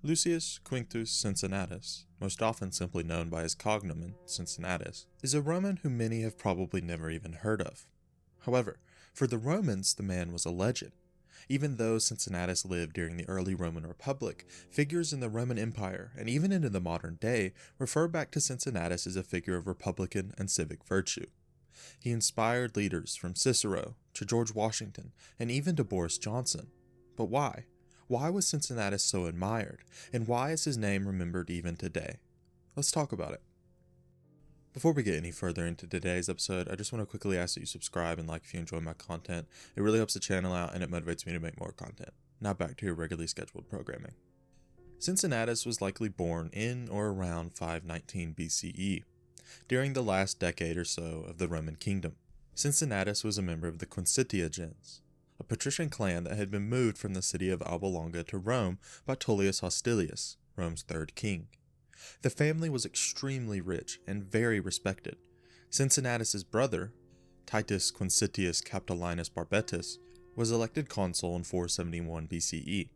Lucius Quinctus Cincinnatus, most often simply known by his cognomen, Cincinnatus, is a Roman who many have probably never even heard of. However, for the Romans, the man was a legend. Even though Cincinnatus lived during the early Roman Republic, figures in the Roman Empire, and even into the modern day, refer back to Cincinnatus as a figure of republican and civic virtue. He inspired leaders from Cicero to George Washington, and even to Boris Johnson. But why? Why was Cincinnatus so admired, and why is his name remembered even today? Let's talk about it. Before we get any further into today's episode, I just want to quickly ask that you subscribe and like if you enjoy my content. It really helps the channel out and it motivates me to make more content. Now back to your regularly scheduled programming. Cincinnatus was likely born in or around 519 BCE, during the last decade or so of the Roman kingdom. Cincinnatus was a member of the Quinsitia gens, a patrician clan that had been moved from the city of Alba Longa to Rome by Tullius Hostilius, Rome's third king. The family was extremely rich and very respected. Cincinnatus's brother, Titus Quinctius Capitolinus Barbetus, was elected consul in 471 BCE,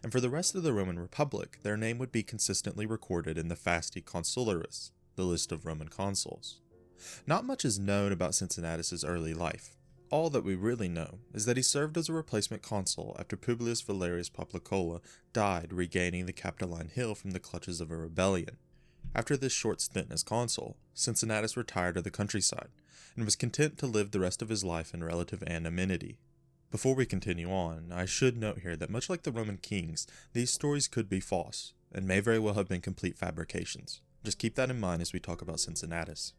and for the rest of the Roman Republic, their name would be consistently recorded in the Fasti Consularis, the list of Roman consuls. Not much is known about Cincinnatus's early life. All that we really know is that he served as a replacement consul after Publius Valerius Poplicola died regaining the Capitoline Hill from the clutches of a rebellion. After this short stint as consul, Cincinnatus retired to the countryside and was content to live the rest of his life in relative anonymity. Before we continue on, I should note here that much like the Roman kings, these stories could be false, and may very well have been complete fabrications. Just keep that in mind as we talk about Cincinnatus.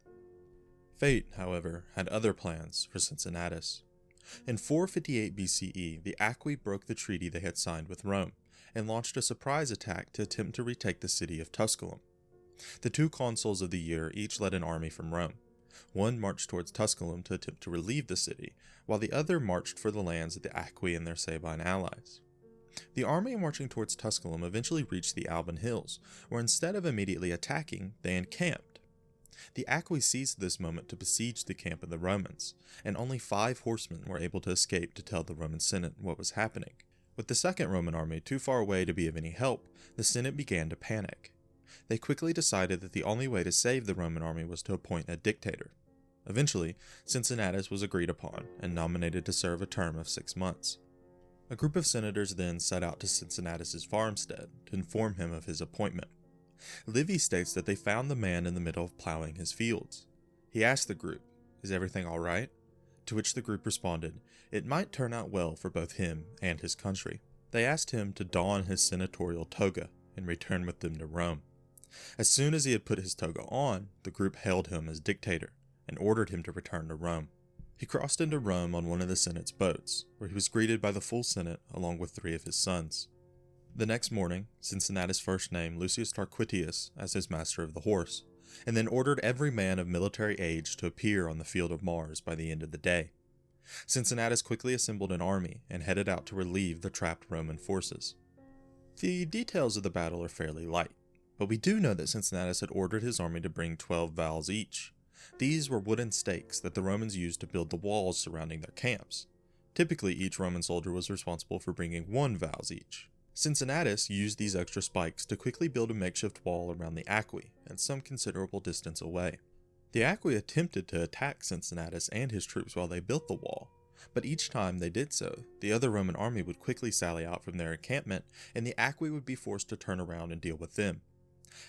Fate, however, had other plans for Cincinnatus. In 458 BCE, the Aequi broke the treaty they had signed with Rome, and launched a surprise attack to attempt to retake the city of Tusculum. The two consuls of the year each led an army from Rome. One marched towards Tusculum to attempt to relieve the city, while the other marched for the lands of the Aequi and their Sabine allies. The army marching towards Tusculum eventually reached the Alban Hills, where instead of immediately attacking, they encamped. The Aequi seized this moment to besiege the camp of the Romans, and only 5 horsemen were able to escape to tell the Roman Senate what was happening. With the second Roman army too far away to be of any help, the Senate began to panic. They quickly decided that the only way to save the Roman army was to appoint a dictator. Eventually, Cincinnatus was agreed upon and nominated to serve a term of 6 months. A group of senators then set out to Cincinnatus's farmstead to inform him of his appointment. Livy states that they found the man in the middle of plowing his fields. He asked the group, "Is everything all right?" To which the group responded, it might turn out well for both him and his country. They asked him to don his senatorial toga and return with them to Rome. As soon as he had put his toga on, the group hailed him as dictator and ordered him to return to Rome. He crossed into Rome on one of the Senate's boats, where he was greeted by the full Senate along with 3 of his sons. The next morning, Cincinnatus first named Lucius Tarquitius as his master of the horse, and then ordered every man of military age to appear on the field of Mars by the end of the day. Cincinnatus quickly assembled an army and headed out to relieve the trapped Roman forces. The details of the battle are fairly light, but we do know that Cincinnatus had ordered his army to bring 12 vals each. These were wooden stakes that the Romans used to build the walls surrounding their camps. Typically, each Roman soldier was responsible for bringing 1 vals each. Cincinnatus used these extra spikes to quickly build a makeshift wall around the Aequi at some considerable distance away. The Aequi attempted to attack Cincinnatus and his troops while they built the wall, but each time they did so, the other Roman army would quickly sally out from their encampment and the Aequi would be forced to turn around and deal with them.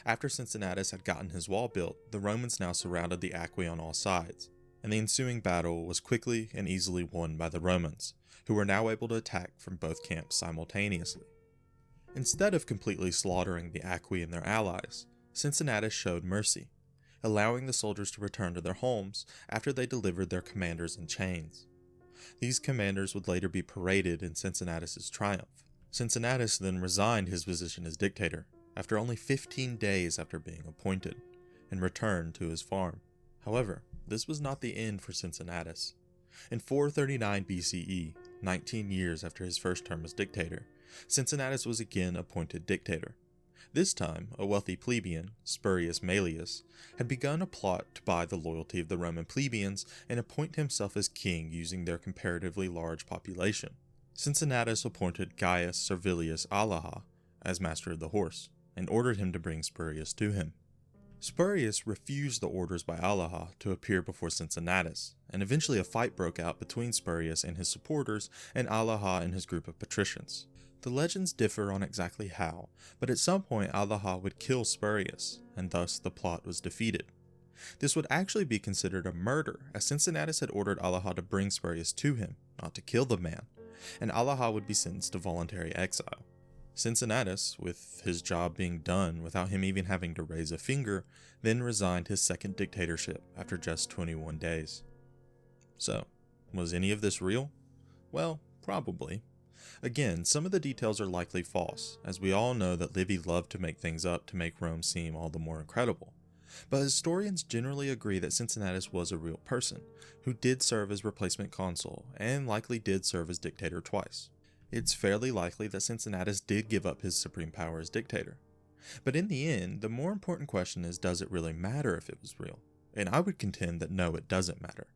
After Cincinnatus had gotten his wall built, the Romans now surrounded the Aequi on all sides, and the ensuing battle was quickly and easily won by the Romans, who were now able to attack from both camps simultaneously. Instead of completely slaughtering the Aequi and their allies, Cincinnatus showed mercy, allowing the soldiers to return to their homes after they delivered their commanders in chains. These commanders would later be paraded in Cincinnatus's triumph. Cincinnatus then resigned his position as dictator after only 15 days after being appointed, and returned to his farm. However, this was not the end for Cincinnatus. In 439 BCE, 19 years after his first term as dictator, Cincinnatus was again appointed dictator. This time, a wealthy plebeian, Spurius Maelius, had begun a plot to buy the loyalty of the Roman plebeians and appoint himself as king using their comparatively large population. Cincinnatus appointed Gaius Servilius Alaha as master of the horse, and ordered him to bring Spurius to him. Spurius refused the orders by Allaha to appear before Cincinnatus, and eventually a fight broke out between Spurius and his supporters and Allaha and his group of patricians. The legends differ on exactly how, but at some point Allaha would kill Spurius, and thus the plot was defeated. This would actually be considered a murder, as Cincinnatus had ordered Allaha to bring Spurius to him, not to kill the man, and Allaha would be sentenced to voluntary exile. Cincinnatus, with his job being done without him even having to raise a finger, then resigned his second dictatorship after just 21 days. So, was any of this real? Well, probably. Again, some of the details are likely false, as we all know that Livy loved to make things up to make Rome seem all the more incredible. But historians generally agree that Cincinnatus was a real person, who did serve as replacement consul, and likely did serve as dictator twice. It's fairly likely that Cincinnatus did give up his supreme power as dictator. But in the end, the more important question is, does it really matter if it was real? And I would contend that no, it doesn't matter.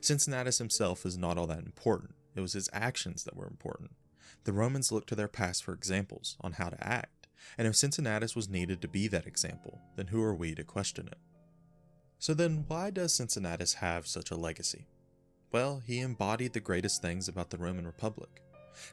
Cincinnatus himself is not all that important. It was his actions that were important. The Romans looked to their past for examples on how to act, and if Cincinnatus was needed to be that example, then who are we to question it? So then, why does Cincinnatus have such a legacy? Well, he embodied the greatest things about the Roman Republic.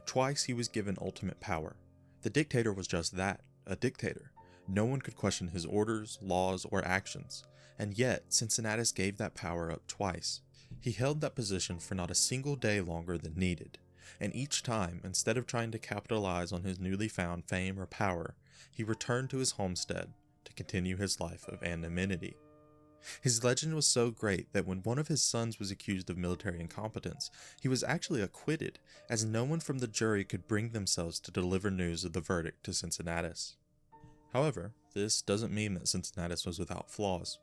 Twice he was given ultimate power. The dictator was just that, a dictator. No one could question his orders, laws, or actions, and yet Cincinnatus gave that power up twice. He held that position for not a single day longer than needed, and each time, instead of trying to capitalize on his newly found fame or power, he returned to his homestead to continue his life of anonymity. His legend was so great that when one of his sons was accused of military incompetence, he was actually acquitted, as no one from the jury could bring themselves to deliver news of the verdict to Cincinnatus. However, this doesn't mean that Cincinnatus was without flaws.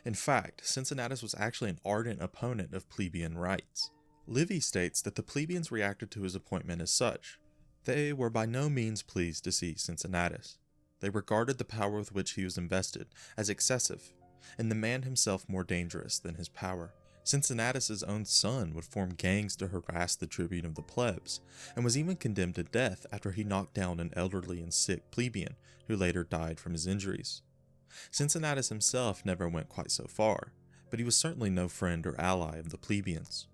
In fact, Cincinnatus was actually an ardent opponent of plebeian rights. Livy states that the plebeians reacted to his appointment as such. They were by no means pleased to see Cincinnatus. They regarded the power with which he was invested as excessive, and the man himself more dangerous than his power. Cincinnatus's own son would form gangs to harass the tribune of the plebs, and was even condemned to death after he knocked down an elderly and sick plebeian who later died from his injuries. Cincinnatus himself never went quite so far, but he was certainly no friend or ally of the plebeians.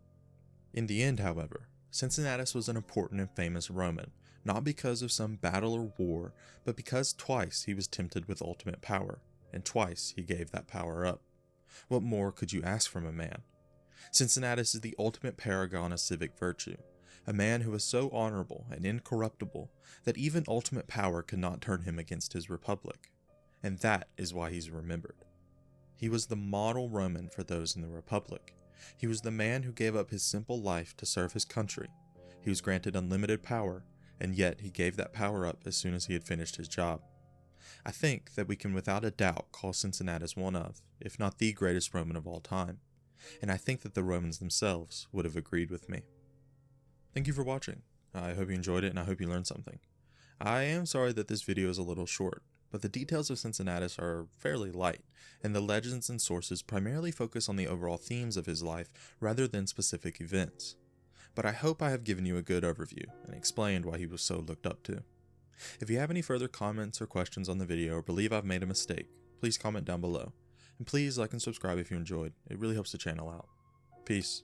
In the end, however, Cincinnatus was an important and famous Roman, not because of some battle or war, but because twice he was tempted with ultimate power, and twice he gave that power up. What more could you ask from a man? Cincinnatus is the ultimate paragon of civic virtue, a man who was so honorable and incorruptible that even ultimate power could not turn him against his republic, and that is why he's remembered. He was the model Roman for those in the republic. He was the man who gave up his simple life to serve his country. He was granted unlimited power, and yet he gave that power up as soon as he had finished his job. I think that we can without a doubt call Cincinnatus one of, if not the greatest Roman of all time, and I think that the Romans themselves would have agreed with me. Thank you for watching. I hope you enjoyed it and I hope you learned something. I am sorry that this video is a little short, but the details of Cincinnatus are fairly light, and the legends and sources primarily focus on the overall themes of his life rather than specific events. But I hope I have given you a good overview and explained why he was so looked up to. If you have any further comments or questions on the video or believe I've made a mistake, please comment down below. And please like and subscribe if you enjoyed. It really helps the channel out. Peace.